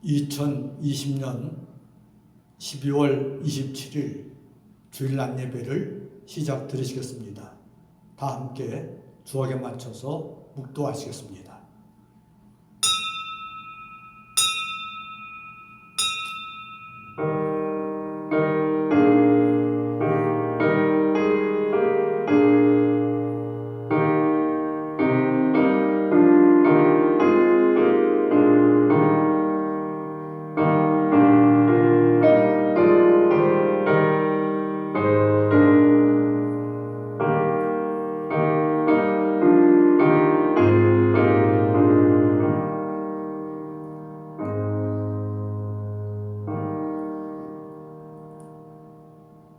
2020년 12월 27일 주일 낮 예배를 시작 드리시겠습니다. 다 함께 주역에 맞춰서 묵도하시겠습니다.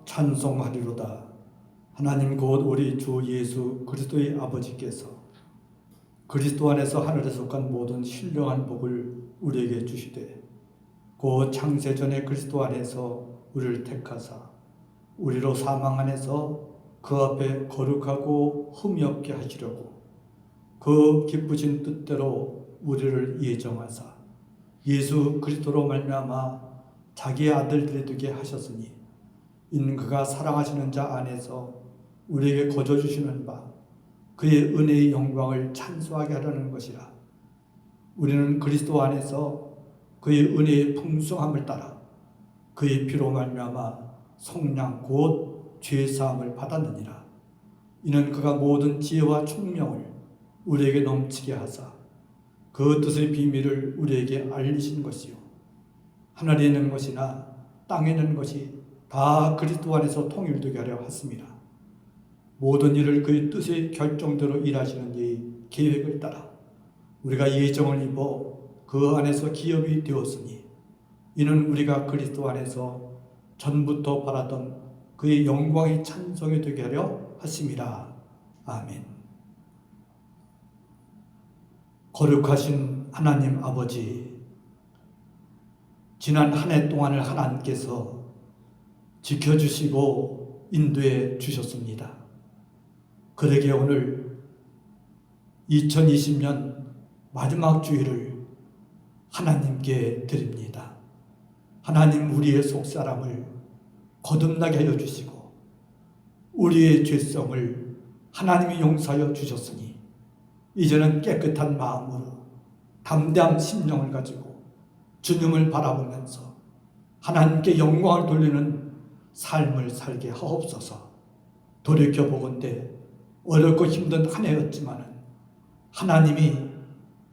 찬송하리로다. 하나님 곧 우리 주 예수 그리스도의 아버지께서 그리스도 안에서 하늘에 속한 모든 신령한 복을 우리에게 주시되 곧 창세전에 그리스도 안에서 우리를 택하사 우리로 사망 안에서 그 앞에 거룩하고 흠이 없게 하시려고 그 기쁘신 뜻대로 우리를 예정하사 예수 그리스도로 말미암아 자기의 아들들이 되게 하셨으니 이는 그가 사랑하시는 자 안에서 우리에게 거저 주시는 바 그의 은혜의 영광을 찬송하게 하려는 것이라. 우리는 그리스도 안에서 그의 은혜의 풍성함을 따라 그의 피로 말미암아 속량 곧 죄 사함을 받았느니라. 이는 그가 모든 지혜와 총명을 우리에게 넘치게 하사 그 뜻의 비밀을 우리에게 알리신 것이요 하늘에 있는 것이나 땅에 있는 것이 다 그리스도 안에서 통일되게 하려 하십니다. 모든 일을 그의 뜻의 결정대로 일하시는 이의 계획을 따라 우리가 예정을 입어 그 안에서 기업이 되었으니 이는 우리가 그리스도 안에서 전부터 바라던 그의 영광의 찬송이 되게 하려 하심이라. 아멘. 거룩하신 하나님 아버지, 지난 한 해 동안을 하나님께서 지켜주시고 인도해 주셨습니다. 그러기에 오늘 2020년 마지막 주일을 하나님께 드립니다. 하나님 우리의 속사람을 거듭나게 하여 주시고 우리의 죄성을 하나님이 용서하여 주셨으니 이제는 깨끗한 마음으로 담대한 심령을 가지고 주님을 바라보면서 하나님께 영광을 돌리는 삶을 살게 하옵소서. 돌이켜보건대 어렵고 힘든 한 해였지만 하나님이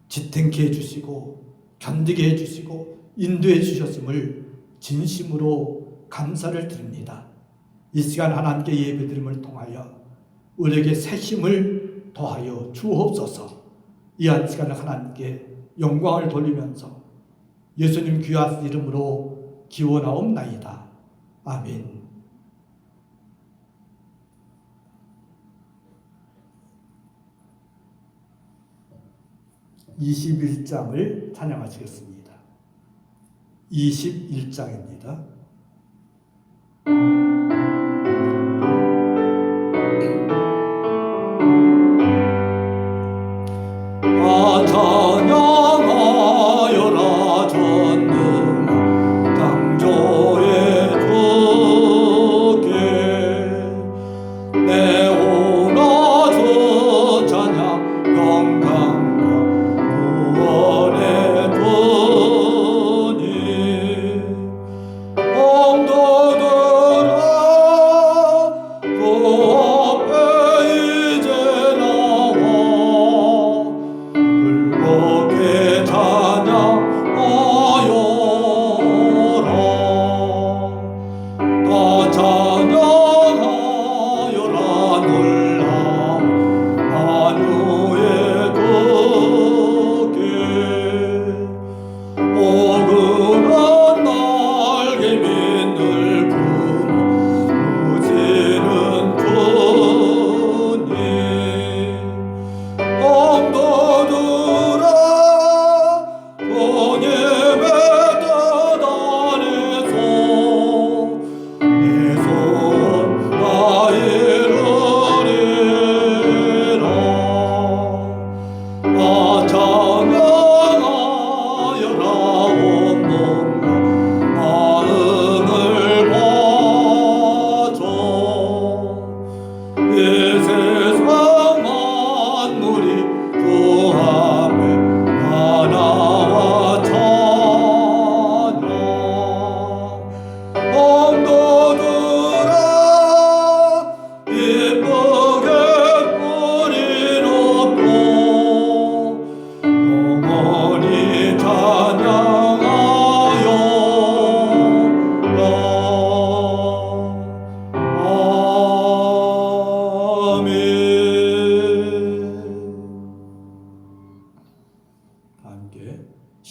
지탱케 해주시고 견디게 해주시고 인도해 주셨음을 진심으로 감사를 드립니다. 이 시간 하나님께 예배드림을 통하여 우리에게 새 힘을 더하여 주옵소서. 이 한 시간을 하나님께 영광을 돌리면서 예수님 귀한 이름으로 기원하옵나이다. 아멘. (21장을) 찬양하시겠습니다. 21장입니다. 찬양하여라 전능 창조의 주께 내 온아주 찬양 영광과 구원의 주님 성도들아 주 앞에 이제 나와 즐겁게 찬양하여라. 다 찬양하여라. 놀라운 만유의 주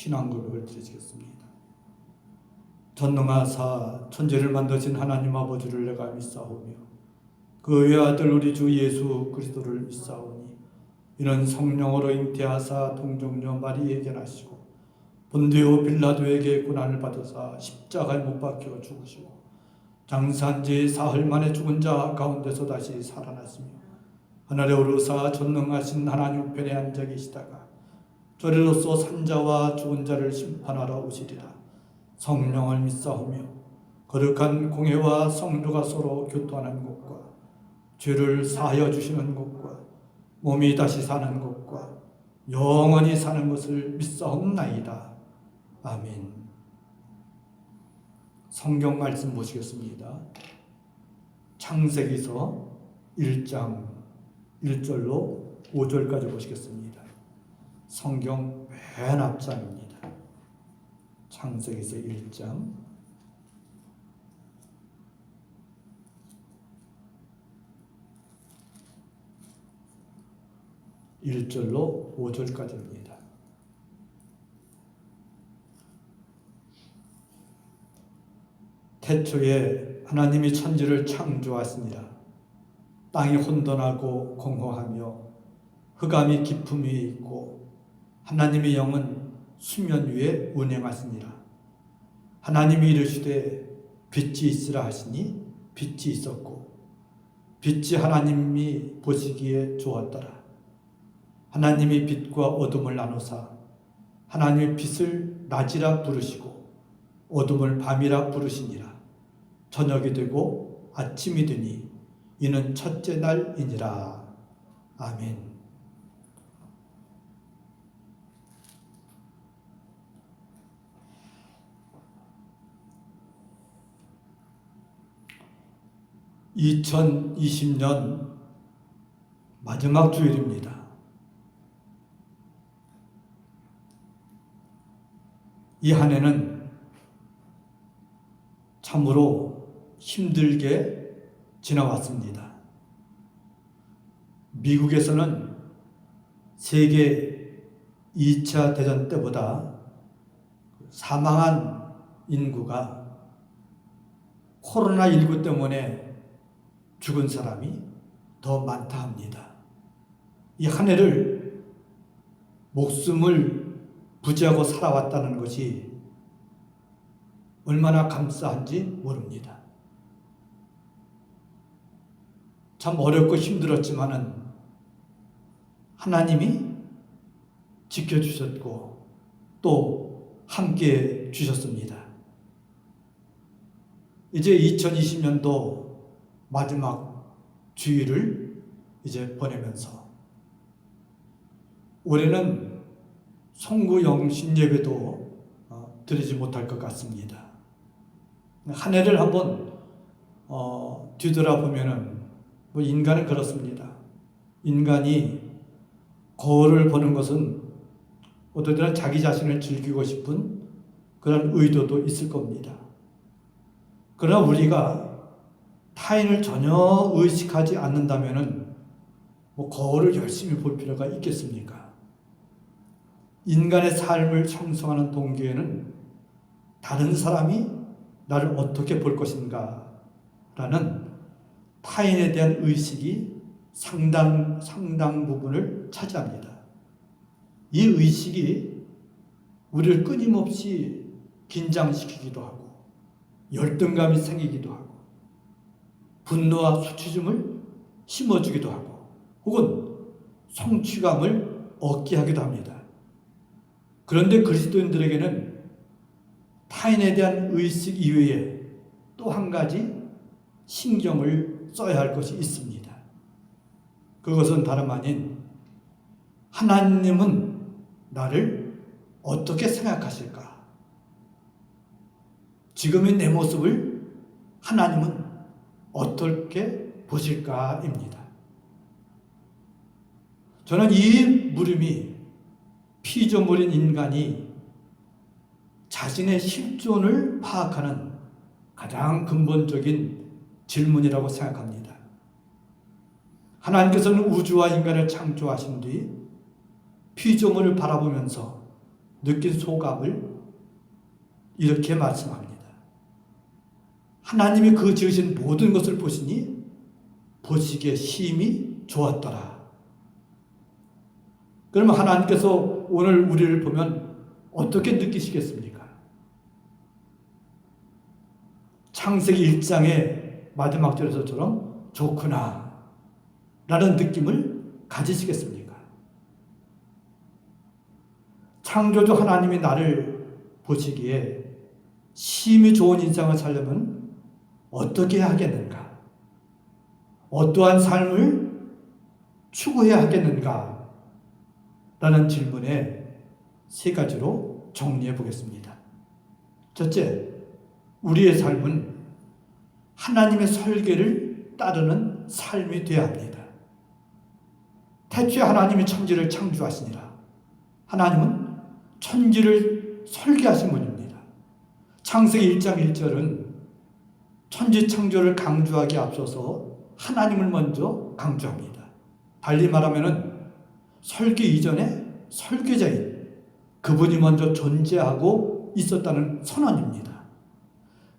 신앙 고백을 드리겠습니다. 전능하사 천지를 만드신 하나님 아버지를 내가 믿사오며 그 외아들 우리 주 예수 그리스도를 믿사오니 이는 성령으로 잉태하사 동정녀 마리에게 나시고 본디오 빌라도에게 고난을 받으사 십자가에 못 박혀 죽으시고 장사한 지 사흘 만에 죽은 자 가운데서 다시 살아났으며 하늘에 오르사 전능하신 하나님 우편에 앉아 계시다가 저리로서 산자와 죽은 자를 심판하러 오시리라. 성령을 믿사오며 거룩한 공회와 성도가 서로 교통하는 것과 죄를 사하여 주시는 것과 몸이 다시 사는 것과 영원히 사는 것을 믿사옵나이다. 아멘. 성경 말씀 보시겠습니다. 창세기서 1장 1절로 5절까지 보시겠습니다. 성경 맨 앞장입니다. 창세기서 1장 1절로 5절까지입니다. 태초에 하나님이 천지를 창조하시니라. 땅이 혼돈하고 공허하며 흑암이 깊음 위에 있고 하나님의 영은 수면 위에 운행하시니라. 하나님이 이르시되 빛이 있으라 하시니 빛이 있었고 빛이 하나님이 보시기에 좋았더라. 하나님이 빛과 어둠을 나누사 하나님의 빛을 낮이라 부르시고 어둠을 밤이라 부르시니라. 저녁이 되고 아침이 되니 이는 첫째 날이니라. 아멘. (2020년) 마지막 주일입니다. 이 한 해는 참으로 힘들게 지나왔습니다. 미국에서는 세계 2차 대전 때보다 사망한 인구가 코로나19 때문에 죽은 사람이 더 많다 합니다. 이 한 해를 목숨을 부지하고 살아왔다는 것이 얼마나 감사한지 모릅니다. 참 어렵고 힘들었지만은 하나님이 지켜주셨고 또 함께 주셨습니다. 이제 2020년도 마지막 주일을 이제 보내면서 올해는 송구 영신 예배도 드리지 못할 것 같습니다. 한 해를 한번 뒤돌아보면은 뭐 인간은 그렇습니다. 인간이 거울을 보는 것은 어떨 때는 자기 자신을 즐기고 싶은 그런 의도도 있을 겁니다. 그러나 우리가 타인을 전혀 의식하지 않는다면은 뭐 거울을 열심히 볼 필요가 있겠습니까? 인간의 삶을 형성하는 동기에는 다른 사람이 나를 어떻게 볼 것인가 라는 타인에 대한 의식이 상당 부분을 차지합니다. 이 의식이 우리를 끊임없이 긴장시키기도 하고 열등감이 생기기도 하고 분노와 수치심을 심어주기도 하고 혹은 성취감을 얻게 하기도 합니다. 그런데 그리스도인들에게는 타인에 대한 의식 이외에 또 한 가지 신경을 써야 할 것이 있습니다. 그것은 다름 아닌 하나님은 나를 어떻게 생각하실까? 지금의 내 모습을 하나님은 어떻게 보실까입니다. 저는 이 물음이 피조물인 인간이 자신의 실존을 파악하는 가장 근본적인 질문이라고 생각합니다. 하나님께서는 우주와 인간을 창조하신 뒤 피조물을 바라보면서 느낀 소감을 이렇게 말씀합니다. 하나님이 그 지으신 모든 것을 보시니 보시기에 심히 좋았더라. 그러면 하나님께서 오늘 우리를 보면 어떻게 느끼시겠습니까? 창세기 1장의 마지막 절에서처럼 좋구나 라는 느낌을 가지시겠습니까? 창조주 하나님이 나를 보시기에 심히 좋은 인생을 살려면 어떻게 하겠는가? 어떠한 삶을 추구해야 하겠는가? 라는 질문에 세 가지로 정리해 보겠습니다. 첫째, 우리의 삶은 하나님의 설계를 따르는 삶이 되어야 합니다. 태초에 하나님이 천지를 창조하시니라. 하나님은 천지를 설계하신 분입니다. 창세기 1장 1절은 천지 창조를 강조하기에 앞서서 하나님을 먼저 강조합니다. 달리 말하면 설계 이전에 설계자인 그분이 먼저 존재하고 있었다는 선언입니다.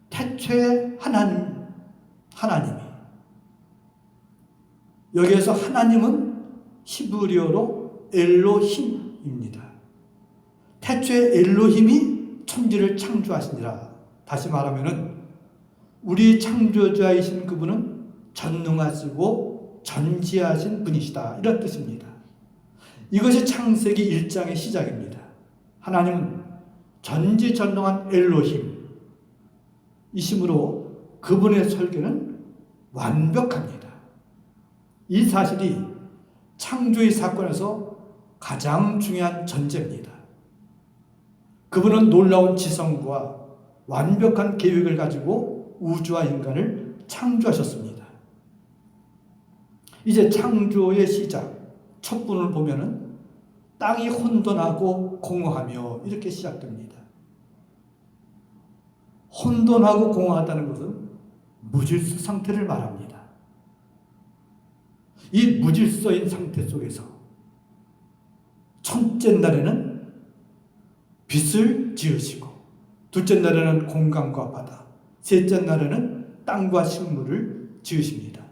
태초에 하나님이 여기에서 하나님은 히브리어로 엘로힘입니다. 태초에 엘로힘이 천지를 창조하시니라. 다시 말하면 우리 창조자이신 그분은 전능하시고 전지하신 분이시다. 이런 뜻입니다. 이것이 창세기 1장의 시작입니다. 하나님은 전지전능한 엘로힘이시므로 그분의 설계는 완벽합니다. 이 사실이 창조의 사건에서 가장 중요한 전제입니다. 그분은 놀라운 지성과 완벽한 계획을 가지고 우주와 인간을 창조하셨습니다. 이제 창조의 시작, 첫 분을 보면은 땅이 혼돈하고 공허하며 이렇게 시작됩니다. 혼돈하고 공허하다는 것은 무질서 상태를 말합니다. 이 무질서인 상태 속에서 첫째 날에는 빛을 지으시고 둘째 날에는 공간과 바다, 셋째 날에는 땅과 식물을 지으십니다.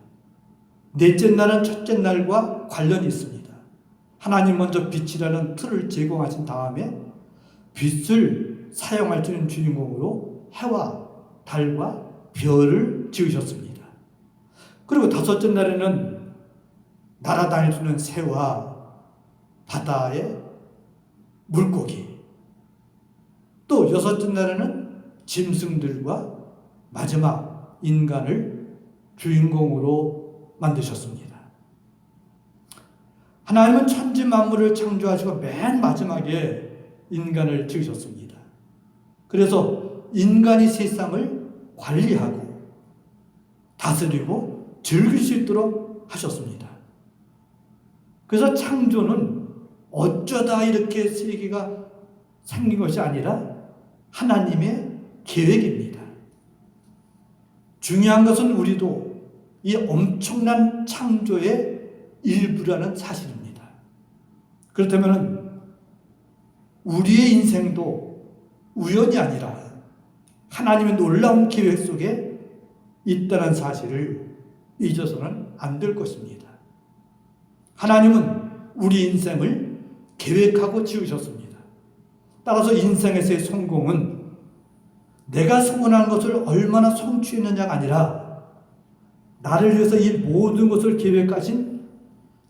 넷째 날은 첫째 날과 관련이 있습니다. 하나님 먼저 빛이라는 틀을 제공하신 다음에 빛을 사용할 수 있는 주인공으로 해와 달과 별을 지으셨습니다. 그리고 다섯째 날에는 날아다닐 수 있는 새와 바다의 물고기, 또 여섯째 날에는 짐승들과 마지막 인간을 주인공으로 만드셨습니다. 하나님은 천지 만물을 창조하시고 맨 마지막에 인간을 지으셨습니다. 그래서 인간이 세상을 관리하고 다스리고 즐길 수 있도록 하셨습니다. 그래서 창조는 어쩌다 이렇게 세계가 생긴 것이 아니라 하나님의 계획입니다. 중요한 것은 우리도 이 엄청난 창조의 일부라는 사실입니다. 그렇다면 우리의 인생도 우연이 아니라 하나님의 놀라운 계획 속에 있다는 사실을 잊어서는 안 될 것입니다. 하나님은 우리 인생을 계획하고 지으셨습니다. 따라서 인생에서의 성공은 내가 소원한 것을 얼마나 성취했느냐가 아니라 나를 위해서 이 모든 것을 계획하신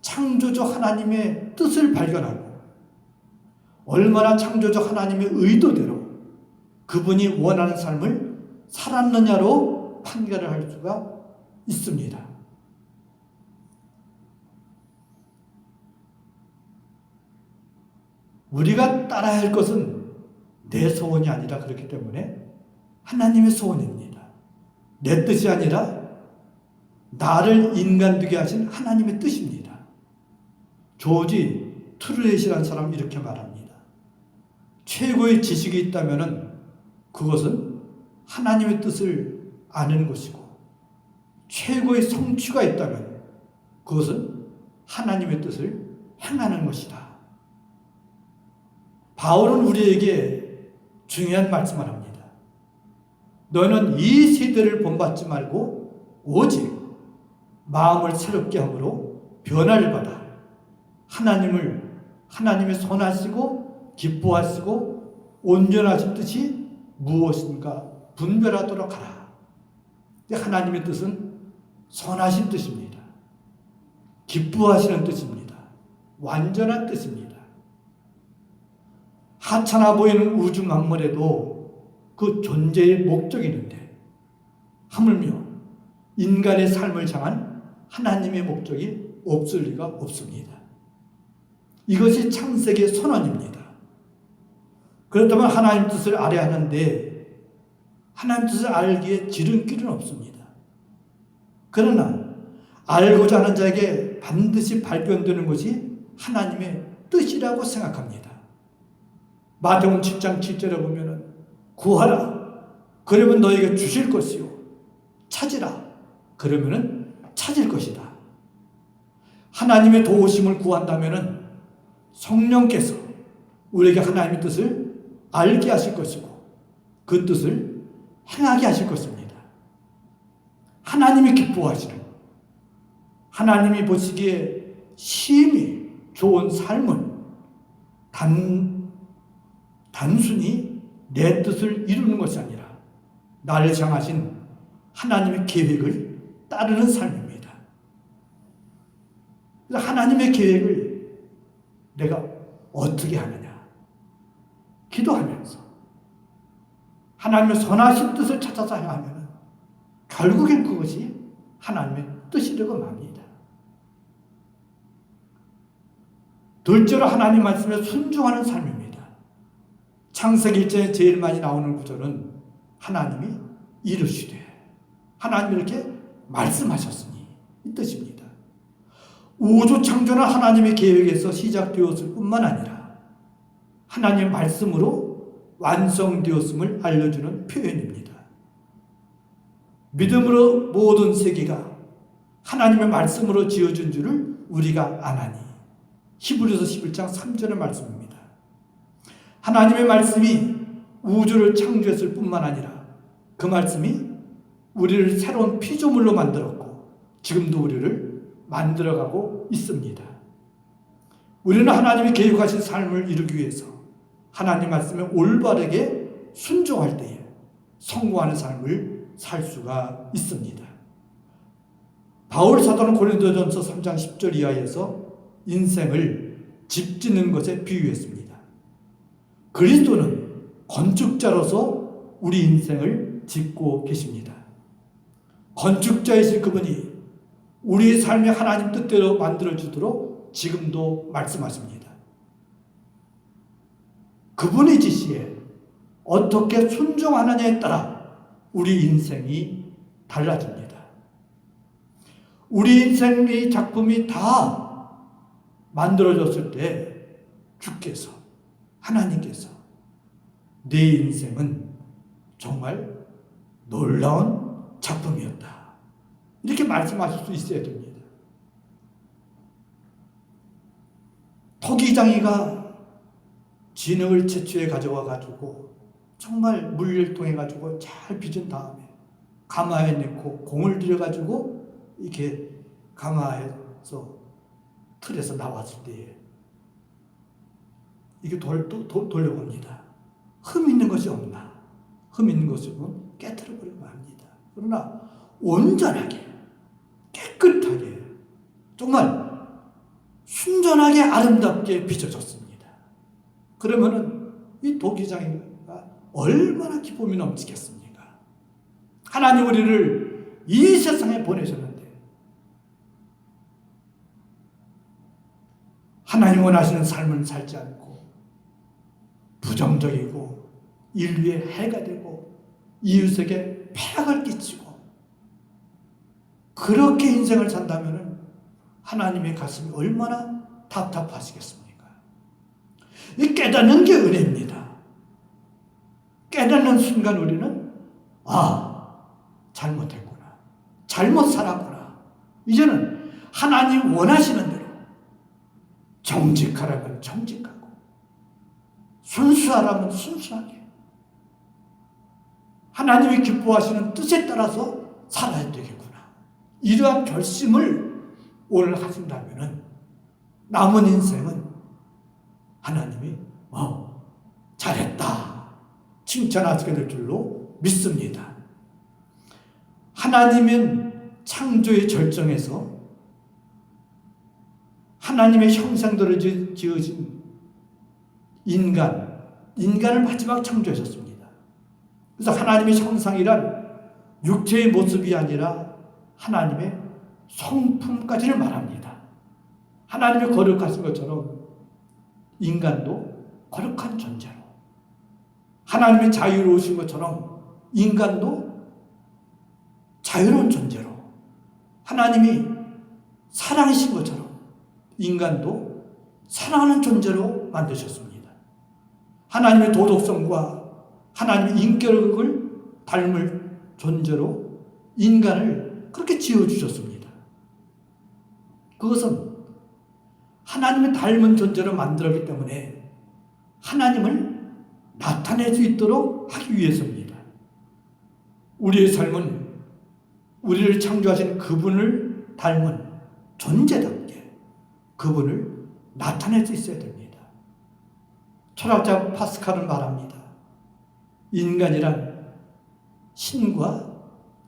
창조주 하나님의 뜻을 발견하고 얼마나 창조주 하나님의 의도대로 그분이 원하는 삶을 살았느냐로 판결을 할 수가 있습니다. 우리가 따라야 할 것은 내 소원이 아니라 그렇기 때문에 하나님의 소원입니다. 내 뜻이 아니라 나를 인간 되게 하신 하나님의 뜻입니다. 조지 트루엣이라는 사람은 이렇게 말합니다. 최고의 지식이 있다면 그것은 하나님의 뜻을 아는 것이고 최고의 성취가 있다면 그것은 하나님의 뜻을 행하는 것이다. 바울은 우리에게 중요한 말씀을 합니다. 너는 이 세대를 본받지 말고 오직 마음을 새롭게 함으로 변화를 받아 하나님의 선하시고 기뻐하시고 온전하신 뜻이 무엇인가 분별하도록 하라. 하나님의 뜻은 선하신 뜻입니다. 기뻐하시는 뜻입니다. 완전한 뜻입니다. 하찮아 보이는 우주 만물에도 그 존재의 목적이 있는데 하물며 인간의 삶을 향한 하나님의 목적이 없을 리가 없습니다. 이것이 창세기의 선언입니다. 그렇다면 하나님 뜻을 알아야 하는데 하나님 뜻을 알기에 지름길은 없습니다. 그러나 알고자 하는 자에게 반드시 발견되는 것이 하나님의 뜻이라고 생각합니다. 마태복음 7장 7절에 보면은 구하라 그러면 너에게 주실 것이요 찾으라 그러면은 찾을 것이다. 하나님의 도우심을 구한다면은 성령께서 우리에게 하나님의 뜻을 알게 하실 것이고 그 뜻을 행하게 하실 것입니다. 하나님이 기뻐하시는 하나님이 보시기에 심히 좋은 삶은 단순히 내 뜻을 이루는 것이 아니라 나를 향하신 하나님의 계획을 따르는 삶입니다. 그래서 하나님의 계획을 내가 어떻게 하느냐? 기도하면서 하나님의 선하신 뜻을 찾아서 행하면 결국엔 그것이 하나님의 뜻이라고 합니다. 둘째로 하나님 말씀에 순종하는 삶입니다. 창세기 1장에 제일 많이 나오는 구절은 하나님이 이르시되 하나님이 이렇게 말씀하셨으니 이 뜻입니다. 우주 창조는 하나님의 계획에서 시작되었을 뿐만 아니라 하나님의 말씀으로 완성되었음을 알려주는 표현입니다. 믿음으로 모든 세계가 하나님의 말씀으로 지어진 줄을 우리가 아나니 히브리서 11장 3절의 말씀입니다. 하나님의 말씀이 우주를 창조했을 뿐만 아니라 그 말씀이 우리를 새로운 피조물로 만들었고 지금도 우리를 만들어가고 있습니다. 우리는 하나님이 계획하신 삶을 이루기 위해서 하나님 말씀에 올바르게 순종할 때에 성공하는 삶을 살 수가 있습니다. 바울 사도는 고린도전서 3장 10절 이하에서 인생을 집 짓는 것에 비유했습니다. 그리스도는 건축자로서 우리 인생을 짓고 계십니다. 건축자이신 그분이 우리의 삶이 하나님 뜻대로 만들어주도록 지금도 말씀하십니다. 그분의 지시에 어떻게 순종하느냐에 따라 우리 인생이 달라집니다. 우리 인생의 작품이 다 만들어졌을 때 주께서 하나님께서 내 인생은 정말 놀라운 작품이었다. 이렇게 말씀하실 수 있어야 됩니다. 토기장이가 진흙을 채취해 가져와 가지고 정말 물을 통해 가지고 잘 빚은 다음에 가마에 넣고 공을 들여 가지고 이렇게 가마에서 틀에서 나왔을 때 이게 돌려봅니다. 흠 있는 것이 없나? 흠 있는 것이면 깨트려 버리고 합니다. 그러나 온전하게 깨끗하게 정말 순전하게 아름답게 빚어졌습니다. 그러면은 이 도기장이가 얼마나 기쁨이 넘치겠습니까? 하나님 우리를 이 세상에 보내셨는데 하나님 원하시는 삶을 살지 않고 부정적이고 인류의 해가 되고 이웃에게 폐악을 끼치고 그렇게 인생을 산다면 하나님의 가슴이 얼마나 답답하시겠습니까? 이 깨닫는 게 은혜입니다. 깨닫는 순간 우리는 잘못했구나. 잘못 살았구나. 이제는 하나님 원하시는 대로 정직하라면 정직하고 순수하라면 순수하게 하나님이 기뻐하시는 뜻에 따라서 살아야 되겠구나. 이러한 결심을 오늘 하신다면 남은 인생은 하나님이 잘했다 칭찬하시게 될 줄로 믿습니다. 하나님은 창조의 절정에서 하나님의 형상대로 지어진 인간을 마지막 창조하셨습니다. 그래서 하나님의 형상이란 육체의 모습이 아니라 하나님의 성품까지를 말합니다. 하나님의 거룩하신 것처럼 인간도 거룩한 존재로, 하나님의 자유로우신 것처럼 인간도 자유로운 존재로, 하나님이 사랑이신 것처럼 인간도 사랑하는 존재로 만드셨습니다. 하나님의 도덕성과 하나님의 인격을 닮을 존재로 인간을 그렇게 지어주셨습니다. 그것은 하나님의 닮은 존재로 만들었기 때문에 하나님을 나타낼 수 있도록 하기 위해서입니다. 우리의 삶은 우리를 창조하신 그분을 닮은 존재답게 그분을 나타낼 수 있어야 됩니다. 철학자 파스칼은 말합니다. 인간이란 신과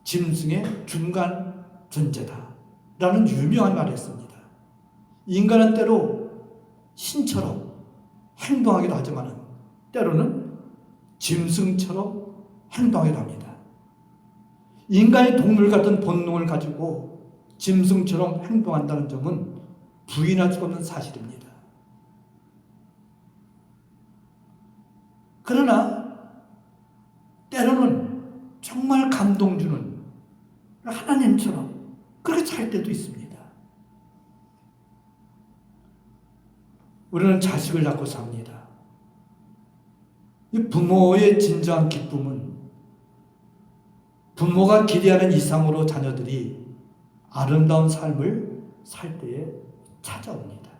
짐승의 중간 존재다 라는 유명한 말을 했습니다. 인간은 때로 신처럼 행동하기도 하지만 때로는 짐승처럼 행동하기도 합니다. 인간이 동물 같은 본능을 가지고 짐승처럼 행동한다는 점은 부인할 수 없는 사실입니다. 그러나 때로는 정말 감동 주는 하나님처럼 그렇게 살 때도 있습니다. 우리는 자식을 낳고 삽니다. 이 부모의 진정한 기쁨은 부모가 기대하는 이상으로 자녀들이 아름다운 삶을 살 때에 찾아옵니다.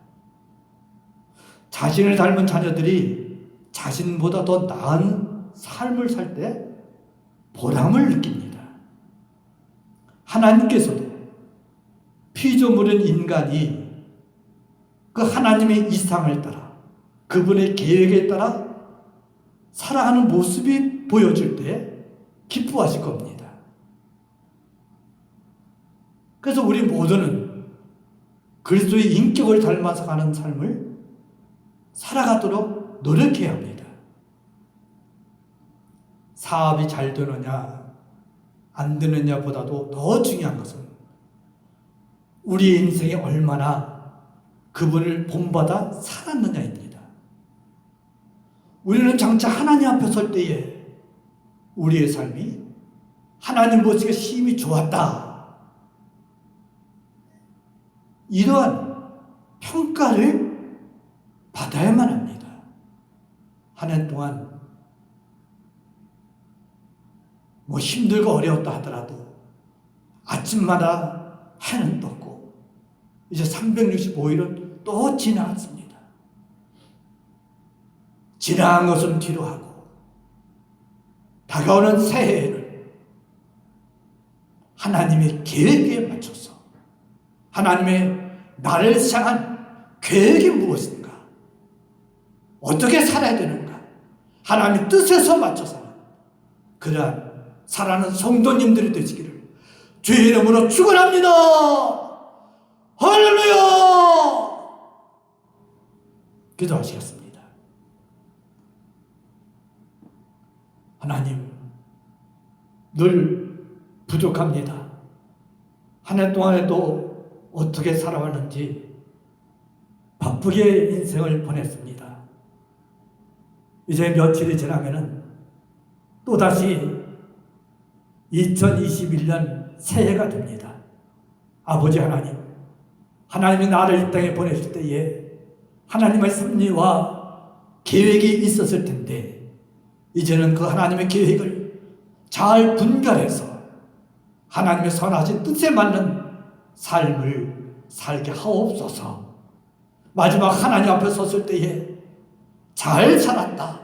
자신을 닮은 자녀들이 자신보다 더 나은 삶을 살 때 보람을 느낍니다. 하나님께서도 피조물인 인간이 그 하나님의 이상을 따라 그분의 계획에 따라 살아가는 모습이 보여질 때 기뻐하실 겁니다. 그래서 우리 모두는 그리스도의 인격을 닮아서 가는 삶을 살아가도록 노력해야 합니다. 사업이 잘 되느냐 안 되느냐보다도 더 중요한 것은 우리의 인생이 얼마나 그분을 본받아 살았느냐입니다. 우리는 장차 하나님 앞에 설 때에 우리의 삶이 하나님 보시기에 심히 좋았다, 이러한 평가를 받아야만 합니다. 한 해 동안 힘들고 어려웠다 하더라도 아침마다 해는 떴고 이제 365일은 또 지나갔습니다. 지나간 것은 뒤로 하고 다가오는 새해에는 하나님의 계획에 맞춰서 하나님의 나를 향한 계획이 무엇인가, 어떻게 살아야 되는가, 하나님의 뜻에서 맞춰서 그러한 살아가는 성도님들이 되시기를 주의 이름으로 축원합니다. 할렐루야. 기도하시겠습니다. 하나님, 늘 부족합니다. 한 해 동안에도 어떻게 살아왔는지 바쁘게 인생을 보냈습니다. 이제 며칠이 지나면은 또다시 2021년 새해가 됩니다. 아버지 하나님, 하나님이 나를 이 땅에 보내실 때에 하나님의 섭리와 계획이 있었을 텐데 이제는 그 하나님의 계획을 잘 분별해서 하나님의 선하신 뜻에 맞는 삶을 살게 하옵소서. 마지막 하나님 앞에 섰을 때에 잘 살았다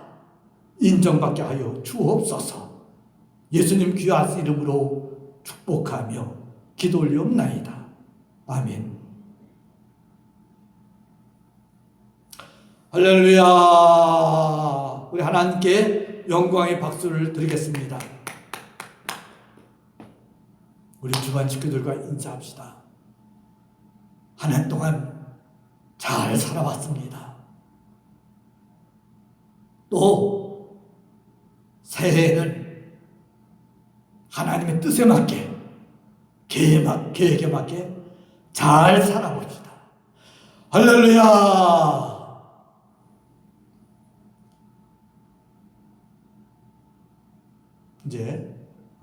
인정받게 하여 주옵소서. 예수님 귀한 이름으로 축복하며 기도 올리옵나이다. 아멘. 할렐루야. 우리 하나님께 영광의 박수를 드리겠습니다. 우리 주반 식구들과 인사합시다. 한 해 동안 잘 살아왔습니다. 또 새해에는 하나님의 뜻에 맞게 계획에 맞게 잘 살아봅시다. 할렐루야. 이제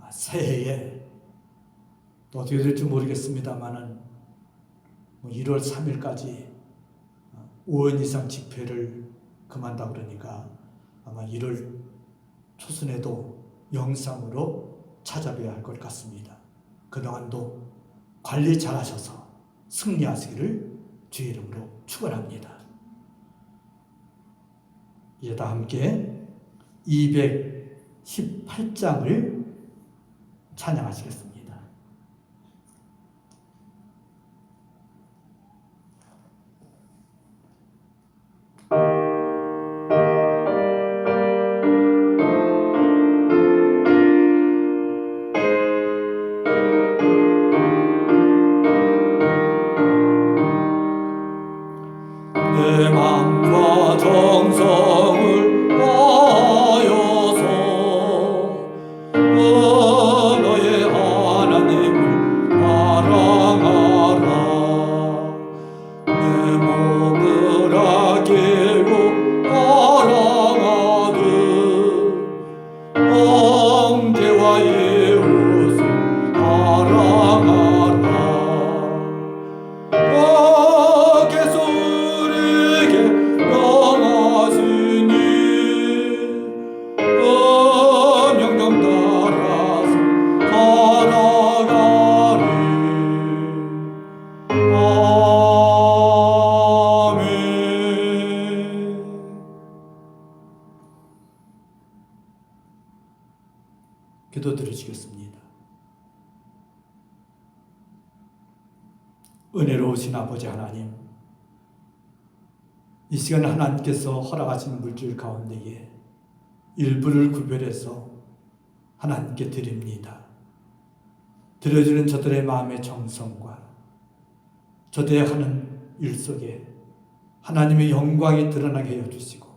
새해에 또 어떻게 될지 모르겠습니다만은 1월 3일까지 5원 이상 집회를 금한다 그러니까 아마 1월 초순에도 영상으로 찾아뵈야 할 것 같습니다. 그동안도 관리 잘 하셔서 승리하시기를 주의 이름으로 축원합니다. 이제 다 함께 218장을 찬양하시겠습니다. 내 맘과 정성을 다하여서 너의 하나님을 사랑하라. 내 몸을 아끼고 사랑하듯 형제와 이웃을 사랑하라. 기도 드리시겠습니다. 은혜로우신 아버지 하나님, 이 시간 하나님께서 허락하신 물질 가운데에 일부를 구별해서 하나님께 드립니다. 드려지는 저들의 마음의 정성과 저들의 하는 일 속에 하나님의 영광이 드러나게 해 주시고,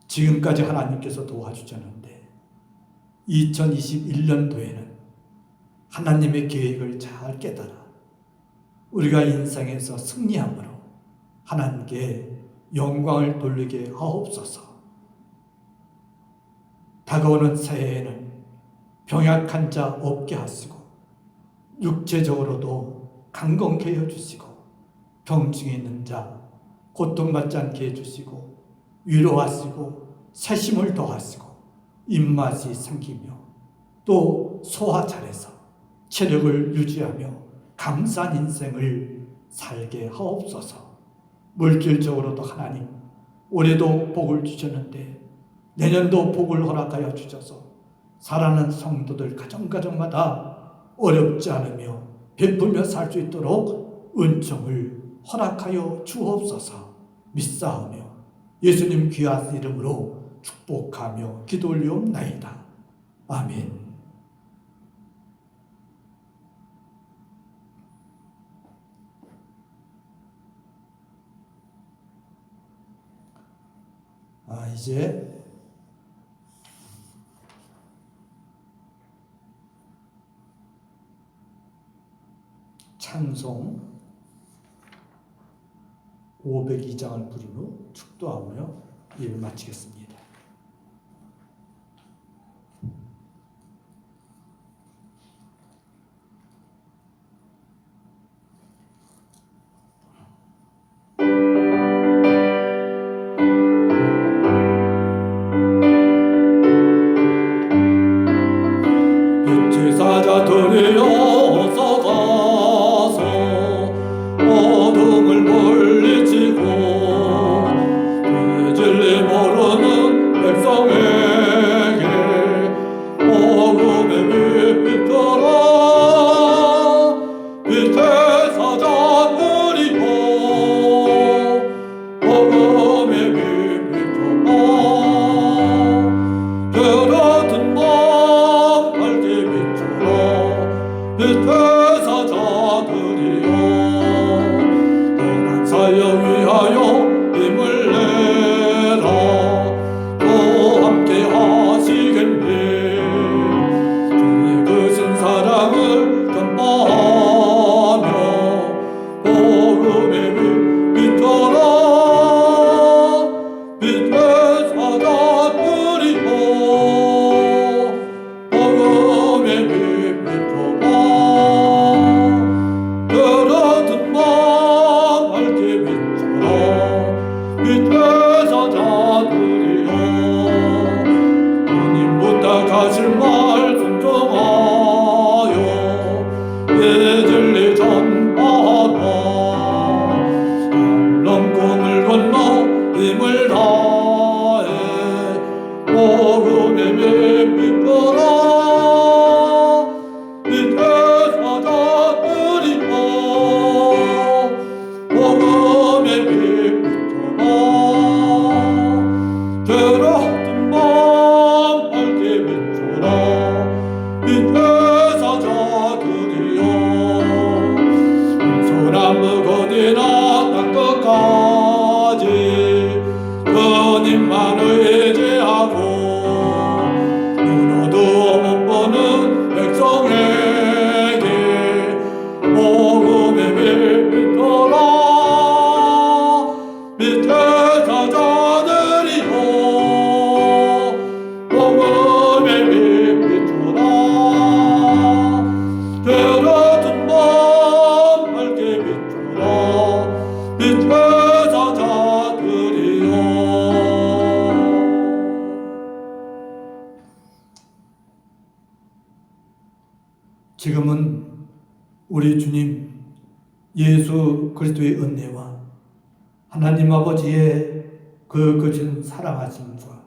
지금까지 하나님께서 도와주셨는데 2021년도에는 하나님의 계획을 잘 깨달아 우리가 인생에서 승리함으로 하나님께 영광을 돌리게 하옵소서. 다가오는 새해에는 병약한 자 없게 하시고 육체적으로도 강건케 해주시고 병증에 있는 자 고통받지 않게 해주시고 위로하시고 새심을 더하시고 입맛이 생기며 또 소화 잘해서 체력을 유지하며 감사한 인생을 살게 하옵소서. 물질적으로도 하나님 올해도 복을 주셨는데 내년도 복을 허락하여 주셔서 살아가는 성도들 가정가정마다 어렵지 않으며 베풀며 살 수 있도록 은총을 허락하여 주옵소서. 믿사오며 예수님 귀한 이름으로 축복하며 기도 올리옵나이다. 아멘. 이제 찬송 502장을 부른 후 축도하며 예배 마치겠습니다. 빛의 사자들이 어서 가서 어둠을 물리치고 복음의 빛 비춰라 들어든 밤 밝게 비춰라 빛의 사자들이여 떠난 사역 위하여 힘을 내라 또 함께 하시겠네 주의 크신 사랑을 전파하며 복음의 빛 비춰라 빛의 사자들이여 복음의 빛 비춰라 들어든 밤 밝게 비춰라 빛의 사자들이여 주님 부탁하실 말 순종하여 이 진리 전하라 산 꿈을 건너 힘을 다해 복음의 빛 비춰라 빛의 사자들이여 복음의 빛 비춰라 들어든 밤 밝게 비춰라 빛의 사자들이여 소나무 어디나 땅 끝까지 주님만 의지하고 눈 어두워 못 보는 백성에게 복음의 빛 비춰라 빛의 사자들이여 복음의 빛 비춰라 들어든 밤 밝게 비춰라 빛의 사자들이여 지금은 우리 주님 예수 그리스도의 은혜와 하나님 아버지의 그 거친 사랑하심과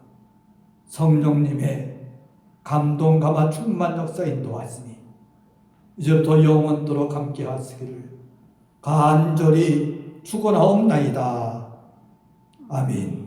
성령님의 감동 감화 충만 역사 인도하시니 이제부터 영원토록 함께 하시기를 간절히 축원하옵나이다. 아멘.